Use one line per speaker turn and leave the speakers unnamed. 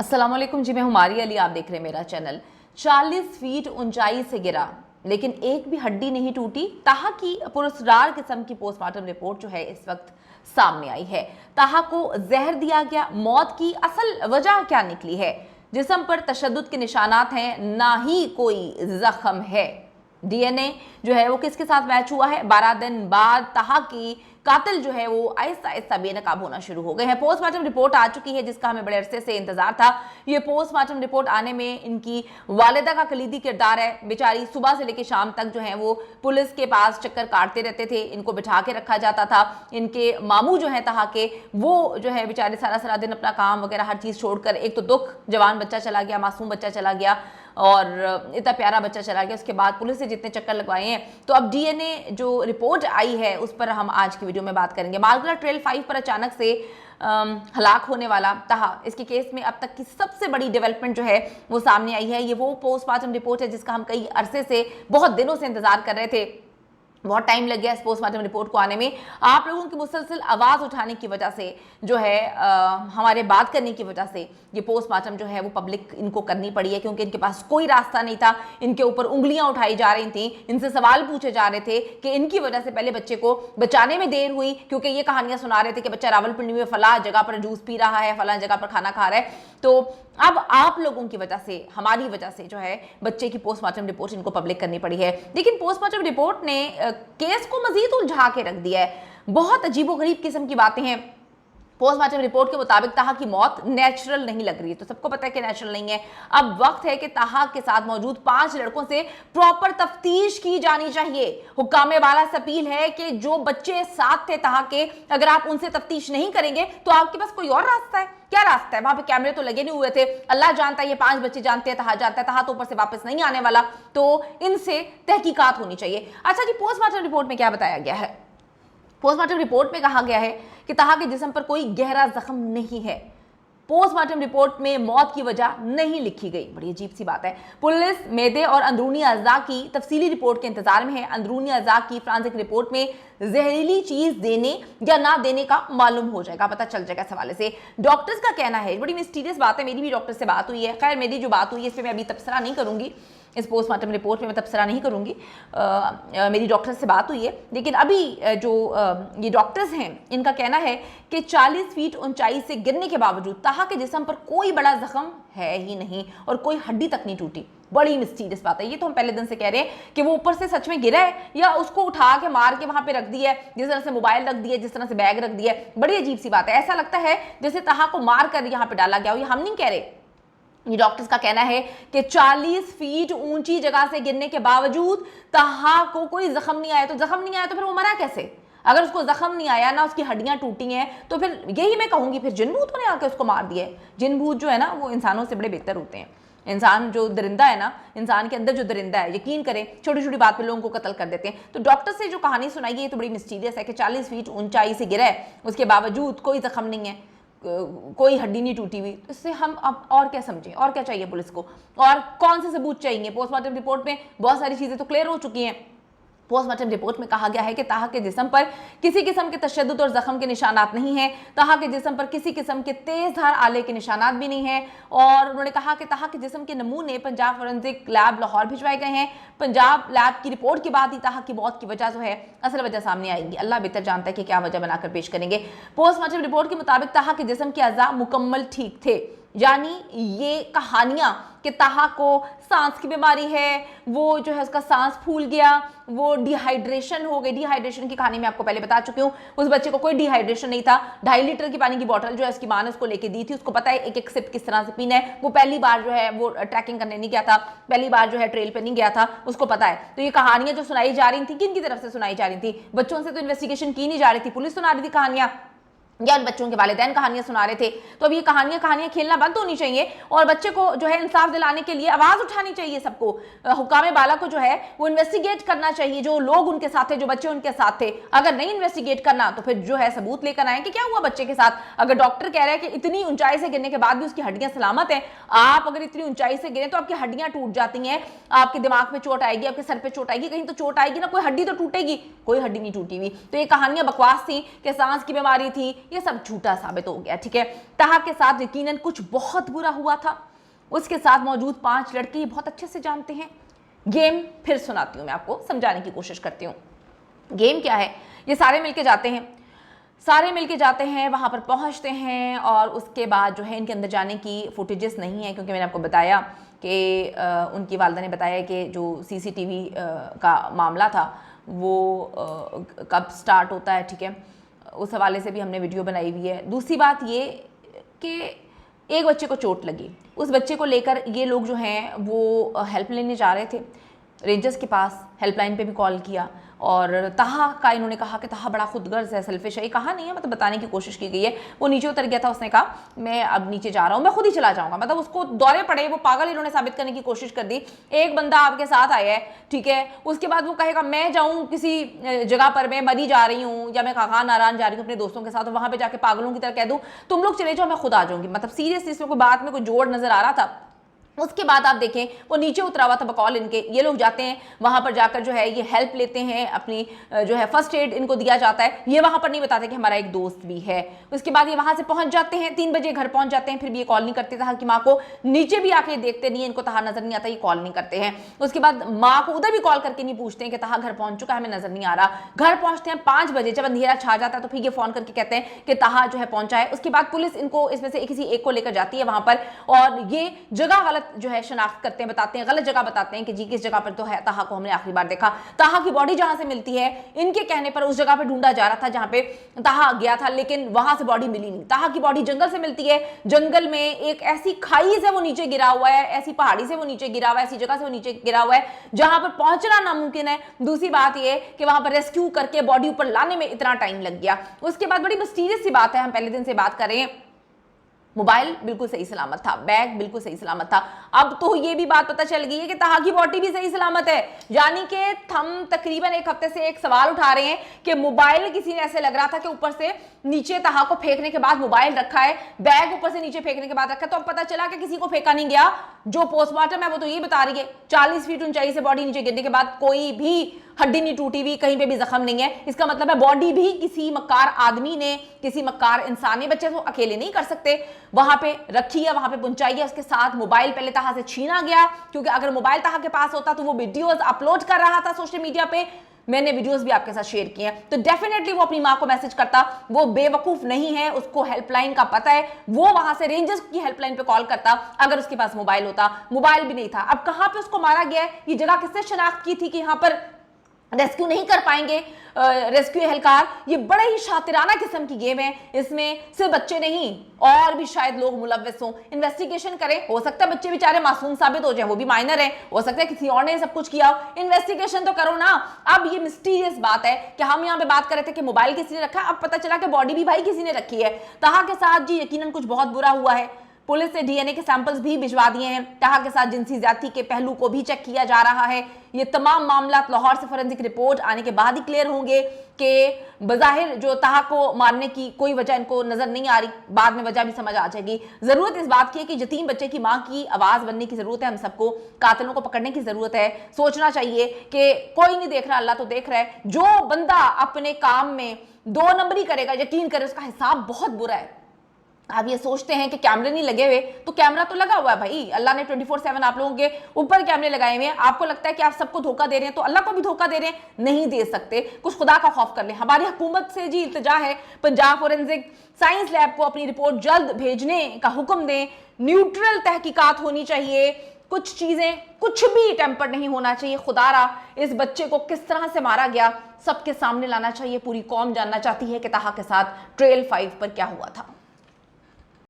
अस्सलाम वालेकुम जी, मैं हुमारी अली, आप देख रहे हैं मेरा चैनल। 40 फीट ऊंचाई से गिरा लेकिन एक भी हड्डी नहीं टूटी। ताहा की पुरस्कार किस्म की पोस्टमार्टम रिपोर्ट जो है इस वक्त सामने आई है। ताहा को जहर दिया गया। मौत की असल वजह क्या निकली है? जिस्म पर तशद्दुद के निशानात हैं, ना ही कोई जख्म है। डीएनए जो है वो किसके साथ मैच हुआ है? 12 दिन बाद ताहा की कातिल जो है वो आहिस्ता आहिस्ता बेनकाब होना शुरू हो गए हैं। पोस्टमार्टम रिपोर्ट आ चुकी है जिसका हमें बड़े अरसे से इंतजार था। ये पोस्टमार्टम रिपोर्ट आने में इनकी वालिदा का कलीदी किरदार है। बेचारी सुबह से लेकर शाम तक जो है वो पुलिस के पास चक्कर काटते रहते थे, इनको बिठा के रखा जाता था। इनके मामू जो है ताहा के, वो जो है बेचारे सारा सारा दिन अपना काम वगैरह हर चीज़ छोड़कर, एक तो दुख, जवान बच्चा चला गया, मासूम बच्चा चला गया और इतना प्यारा बच्चा चला गया, उसके बाद पुलिस से जितने चक्कर लगवाए हैं। तो अब डीएनए जो रिपोर्ट आई है उस पर हम आज की वीडियो में बात करेंगे। मालगुरा ट्रेल 5 पर अचानक से हलाक होने वाला ताहा, इसके केस में अब तक की सबसे बड़ी डेवलपमेंट जो है वो सामने आई है। ये वो पोस्टमार्टम रिपोर्ट है जिसका हम कई अरसे से, बहुत दिनों से इंतजार कर रहे थे। बहुत टाइम लग गया इस पोस्टमार्टम रिपोर्ट को आने में। आप लोगों की मुसलसल आवाज़ उठाने की वजह से जो है हमारे बात करने की वजह से ये पोस्टमार्टम जो है वो पब्लिक इनको करनी पड़ी है, क्योंकि इनके पास कोई रास्ता नहीं था। इनके ऊपर उंगलियां उठाई जा रही थी, इनसे सवाल पूछे जा रहे थे कि इनकी वजह से पहले बच्चे को बचाने में देर हुई, क्योंकि ये कहानियां सुना रहे थे कि बच्चा रावलपिंडी में फला जगह पर जूस पी रहा है, फला जगह पर खाना खा रहा है। तो अब आप लोगों की वजह से, हमारी वजह से जो है बच्चे की पोस्टमार्टम रिपोर्ट इनको पब्लिक करनी पड़ी है। लेकिन पोस्टमार्टम रिपोर्ट ने केस को मजीद उलझा के रख दिया है। बहुत अजीबोगरीब किस्म की बातें हैं। पोस्टमार्टम रिपोर्ट के मुताबिक ताहा की मौत नेचुरल नहीं लग रही है, तो सबको पता है कि नेचुरल नहीं है। अब वक्त है कि ताहा के साथ मौजूद 5 लड़कों से प्रॉपर तफ्तीश की जानी चाहिए। हुक्कामे वाला से अपील है कि जो बच्चे साथ थे ताहा के, अगर आप उनसे तफ्तीश नहीं करेंगे तो आपके पास कोई और रास्ता है? क्या रास्ता है? वहां पे कैमरे तो लगे नहीं हुए थे। अल्लाह जानता है, ये 5 बच्चे जानते हैं, ताहा जानता है, ताहा तो ऊपर से वापस नहीं आने वाला। तो इनसे तहकीकात होनी चाहिए। अच्छा जी, पोस्टमार्टम रिपोर्ट में क्या बताया गया है? पोस्टमार्टम रिपोर्ट में कहा गया है कि ताहा के जिस्म पर कोई गहरा जख्म नहीं है। पोस्टमार्टम रिपोर्ट में मौत की वजह नहीं लिखी गई। बड़ी अजीब सी बात है। पुलिस मेदे और अंदरूनी अज़ा की तफसीली रिपोर्ट के इंतजार में है। अंदरूनी अज़ा की फ्रांसिक रिपोर्ट में जहरीली चीज देने या ना देने का मालूम हो जाएगा, पता चल जाएगा इस हवाले से। डॉक्टर्स का कहना है, बड़ी मिस्टीरियस बात है, मेरी भी डॉक्टर से बात हुई है। खैर, मेरी जो बात हुई है इस पर मैं अभी तबसरा नहीं करूंगी, इस पोस्टमार्टम रिपोर्ट में मैं तबसरा नहीं करूंगी। मेरी डॉक्टर से बात हुई है, लेकिन अभी जो ये डॉक्टर्स हैं इनका कहना है कि 40 फीट ऊंचाई से गिरने के बावजूद ताहा के जिस्म पर कोई बड़ा जख्म है ही नहीं और कोई हड्डी तक नहीं टूटी। बड़ी मिस्टीरियस बात है। ये तो हम पहले दिन से कह रहे हैं कि वो ऊपर से सच में गिरा है या उसको उठा के मार के वहां पे रख दिया है, जिस तरह से मोबाइल रख दिया, जिस तरह से बैग रख दिया है। बड़ी अजीब सी बात है। ऐसा लगता है जैसे ताहा को मार कर यहाँ पे डाला गया हो। ये हम नहीं कह रहे, ये डॉक्टर्स का कहना है कि 40 फीट ऊंची जगह से गिरने के बावजूद ताहा को कोई जख्म नहीं आया। तो जख्म नहीं आया तो फिर वो मरा कैसे? अगर उसको जख्म नहीं आया, ना उसकी हड्डियां टूटी हैं, तो फिर यही मैं कहूंगी फिर जिन भूतों ने आके उसको मार दिया है। जिन भूत जो है ना वो इंसानों से बड़े बेहतर होते हैं। इंसान जो दरिंदा है ना, इंसान के अंदर जो दरिंदा है, यकीन करें छोटी छोटी बात पे लोगों को कत्ल कर देते हैं। तो डॉक्टर से जो कहानी सुनाई है तो बड़ी मिस्टीरियस है कि 40 फीट ऊंचाई से गिरा है, उसके बावजूद कोई जख्म नहीं है, कोई हड्डी नहीं टूटी हुई। इससे हम अब और क्या समझें? और क्या चाहिए पुलिस को? और कौन से सबूत चाहिए? पोस्टमार्टम रिपोर्ट में बहुत सारी चीजें तो क्लियर हो चुकी हैं। पोस्टमार्टम रिपोर्ट में कहा गया है कि ताहा के जिस्म पर किसी किस्म के तशद्दुद और जख्म के निशानात नहीं हैं। ताहा के जिस्म पर किसी किस्म के तेज धार आले के निशानात भी नहीं हैं। और उन्होंने कहा कि ताहा के जिस्म के नमूने पंजाब फोरेंसिक लैब लाहौर भिजवाए गए हैं। पंजाब लैब की रिपोर्ट के बाद ही ताहा की मौत की वजह जो है, असल वजह सामने आएगी। अल्लाह बेहतर जानता है कि क्या वजह बनाकर पेश करेंगे। पोस्टमार्टम रिपोर्ट के मुताबिक ताहा के जिस्म के अज़ा मुकम्मल ठीक थे। यानी ये कहानियां कि ताहा को सांस की बीमारी है, वो जो है उसका सांस फूल गया, वो डिहाइड्रेशन हो गई। डिहाइड्रेशन की कहानी मैं आपको पहले बता चुकी हूँ। उस बच्चे को कोई डिहाइड्रेशन नहीं था। 2.5 लीटर की पानी की बोतल जो है उसकी माँ ने उसको लेके दी थी। उसको पता है एक एक सिप किस तरह से पीना है। वो पहली बार जो है वो ट्रैकिंग करने नहीं गया था, पहली बार जो है ट्रेल पे नहीं गया था, उसको पता है। तो ये कहानियां जो सुनाई जा रही थी, किन की तरफ से सुनाई जा रही थी? बच्चों से तो इन्वेस्टिगेशन की नहीं जा रही थी, पुलिस सुना रही थी कहानियां, या उन बच्चों के वालिदैन कहानियां सुना रहे थे। तो अब ये कहानियां खेलना बंद होनी चाहिए और बच्चे को जो है इंसाफ दिलाने के लिए आवाज उठानी चाहिए। सबको, हुक्कामे बाला को जो है वो इन्वेस्टिगेट करना चाहिए। जो लोग उनके साथ थे, जो बच्चे उनके साथ थे, अगर नहीं इन्वेस्टिगेट करना तो फिर जो है सबूत लेकर आए कि क्या हुआ बच्चे के साथ। अगर डॉक्टर कह रहा है कि इतनी ऊंचाई से गिरने के बाद भी उसकी हड्डियां सलामत हैं, आप अगर इतनी ऊंचाई से गिरे तो आपकी हड्डियां टूट जाती हैं, आपके दिमाग में चोट आएगी, आपके सर पे चोट आएगी, कहीं तो चोट आएगी ना, कोई हड्डी तो टूटेगी। कोई हड्डी नहीं टूटी हुई। तो ये कहानियां बकवास थी कि सांस की बीमारी थी, ये सब झूठा साबित हो गया। ठीक है, ताहा के साथ यकीनन कुछ बहुत बुरा हुआ था। उसके साथ मौजूद 5 लड़के ये बहुत अच्छे से जानते हैं। गेम फिर सुनाती हूँ, मैं आपको समझाने की कोशिश करती हूँ। गेम क्या है, ये सारे मिलके जाते हैं, वहाँ पर पहुँचते हैं और उसके बाद जो है इनके अंदर जाने की फुटेजेस नहीं है, क्योंकि मैंने आपको बताया कि उनकी वालिदा ने बताया कि जो CCTV का मामला था वो कब स्टार्ट होता है। ठीक है, उस हवाले से भी हमने वीडियो बनाई हुई है। दूसरी बात ये कि एक बच्चे को चोट लगी, उस बच्चे को लेकर ये लोग जो हैं वो हेल्प लेने जा रहे थे रेंजर्स के पास। हेल्पलाइन पे भी कॉल किया और ताहा का इन्होंने कहा कि ताहा बड़ा खुदगर्ज है, सेल्फिश है। ये कहा नहीं है, मतलब बताने की कोशिश की गई है। वो नीचे उतर गया था, उसने कहा मैं अब नीचे जा रहा हूँ, मैं खुद ही चला जाऊंगा। मतलब उसको दौरे पड़े, वो पागल इन्होंने साबित करने की कोशिश कर दी। एक बंदा आपके साथ आया है, ठीक है, उसके बाद वो कहेगा मैं जाऊँ किसी जगह पर, मैं मरी जा रही हूँ या मैं खान नारायण जा रही हूँ अपने दोस्तों के साथ, वहां पर जाके पागलों की तरह कह दूँ तुम लोग चले जाओ मैं खुद आ जाऊंगी। मतलब सीरियसली इसमें कोई बात में कोई जोड़ नजर आ रहा था। उसके बाद आप देखें वो नीचे उतरा हुआ था बकौल इनके। ये लोग जाते हैं वहां पर, जाकर जो है ये हेल्प लेते हैं, अपनी जो है फर्स्ट एड इनको दिया जाता है। ये वहां पर नहीं बताते कि हमारा एक दोस्त भी है। उसके बाद ये वहां से पहुंच जाते हैं, 3 बजे घर पहुंच जाते हैं। फिर भी ये कॉल नहीं करते ताहा की माँ को, नीचे भी आके देखते नहीं है, इनको ताहा नजर नहीं आता, ये कॉल नहीं करते हैं। उसके बाद माँ को उधर भी कॉल करके नहीं पूछते हैं कि ताहा घर पहुंच चुका है, हमें नजर नहीं आ रहा। घर पहुंचते हैं 5 बजे, जब अंधेरा छा जाता है तो फिर ये फोन करके कहते हैं कि ताहा जो है पहुंचा है। उसके बाद पुलिस इनको इसमें से किसी एक को लेकर जाती है वहां पर, और ये जगह गलत जो है शनाख्त करते हैं, बताते हैं, गलत जगह बताते हैं कि जी किस जगह पर तो है ताहा को हमने आखिरी बार देखा। ताहा की बॉडी जहां से मिलती है इनके कहने पर उस जगह पर ढूंढा जा रहा था जहां पे ताहा गया था, लेकिन वहां से बॉडी मिली नहीं। ताहा की बॉडी जंगल से मिलती है, जंगल में एक ऐसी खाई से वो नीचे गिरा हुआ है, ऐसी पहाड़ी से वो नीचे गिरा हुआ है, ऐसी जगह से वो नीचे गिरा हुआ है जहां पर पहुंचना नामुमकिन है। दूसरी बात यह कि वहां पर रेस्क्यू करके बॉडी ऊपर लाने में इतना टाइम लग गया। उसके बाद बड़ी मिस्टीरियस सी बात है, हम पहले दिन से बात कर रहे हैं, मोबाइल बिल्कुल सही सलामत था, बैग बिल्कुल सही सलामत था। अब तो ये भी बात पता चल गई है कि ताहा की बॉडी भी सही सलामत है। यानी कि हम तकरीबन 1 हफ्ते से एक सवाल उठा रहे हैं कि मोबाइल किसी ने ऐसे लग रहा था कि ऊपर से नीचे ताहा को फेंकने के बाद मोबाइल रखा है, बैग ऊपर से नीचे फेंकने के बाद रखा है। तो अब पता चला कि किसी को फेंका नहीं गया। जो पोस्टमार्टम है वो तो ये बता रही है 40 फीट ऊंचाई से बॉडी नीचे गिरने के बाद कोई भी हड्डी नहीं टूटी हुई, कहीं पे भी जख्म नहीं है। इसका मतलब है बॉडी भी किसी मक्कार आदमी ने, किसी मक्कार इंसान ने, बच्चे तो अकेले नहीं कर सकते, वहां पे रखी है, वहां पे पहुंचाई है। उसके साथ मोबाइल पहले ताहा से छीना गया, क्योंकि अगर मोबाइल ताहा के पास होता तो वो वीडियोस अपलोड कर रहा था सोशल मीडिया पे। मैंने वीडियोस भी आपके साथ शेयर किए हैं, तो डेफिनेटली वो अपनी मां को मैसेज करता। वो बेवकूफ नहीं है, उसको हेल्पलाइन का पता है, वो वहां से रेंजर्स की हेल्पलाइन पे कॉल करता अगर उसके पास मोबाइल होता। मोबाइल भी नहीं था। अब कहां पे उसको मारा गया है, ये जगह किसने शनाख्त की थी कि यहां पर रेस्क्यू नहीं कर पाएंगे रेस्क्यू एहलकार। ये बड़े ही शातिराना किस्म की गेम है, इसमें सिर्फ बच्चे नहीं और भी शायद लोग मुलव्वस हों। इन्वेस्टिगेशन करें, हो सकता है बच्चे बेचारे मासूम साबित हो जाए, वो भी माइनर है, हो सकता है किसी और ने सब कुछ किया हो। इन्वेस्टिगेशन तो करो ना। अब ये मिस्टीरियस बात है कि हम यहाँ पे बात कर रहे थे कि मोबाइल किसी ने रखा, अब पता चला कि बॉडी भी भाई किसी ने रखी है। ताहा के साथ जी यकीनन कुछ बहुत बुरा हुआ है। पुलिस ने डीएनए के सैंपल्स भी भिजवा दिए हैं। ताहा के साथ जिनसी ज्यादती के पहलू को भी चेक किया जा रहा है। ये तमाम मामला लाहौर से फोरेंसिक रिपोर्ट आने के बाद ही क्लियर होंगे कि बज़ाहिर जो ताहा को मारने की कोई वजह इनको नजर नहीं आ रही, बाद में वजह भी समझ आ जाएगी। जरूरत इस बात की है कि यतीम बच्चे की मां की आवाज बनने की जरूरत है। हम सबको कातिलों को पकड़ने की जरूरत है। सोचना चाहिए कि कोई नहीं देख रहा, अल्लाह तो देख रहा है। जो बंदा अपने काम में 2 नंबरी करेगा, यकीन करे उसका हिसाब बहुत बुरा है। आप ये सोचते हैं कि कैमरे नहीं लगे हुए, तो कैमरा तो लगा हुआ है भाई। अल्लाह ने 24/7 आप लोगों के ऊपर कैमरे लगाए हुए हैं। आपको लगता है कि आप सबको धोखा दे रहे हैं, तो अल्लाह को भी धोखा दे रहे हैं? नहीं दे सकते। कुछ खुदा का खौफ कर लें। हमारी हुकूमत से जी इल्तिजा है, पंजाब फोरेंसिक साइंस लैब को अपनी रिपोर्ट जल्द भेजने का हुक्म दें। न्यूट्रल तहकीकात होनी चाहिए। कुछ चीजें, कुछ भी टेम्पर नहीं होना चाहिए। खुदारा इस बच्चे को किस तरह से मारा गया सबके सामने लाना चाहिए। पूरी कौम जानना चाहती है कि ताहा के साथ ट्रेल 5 पर क्या हुआ था।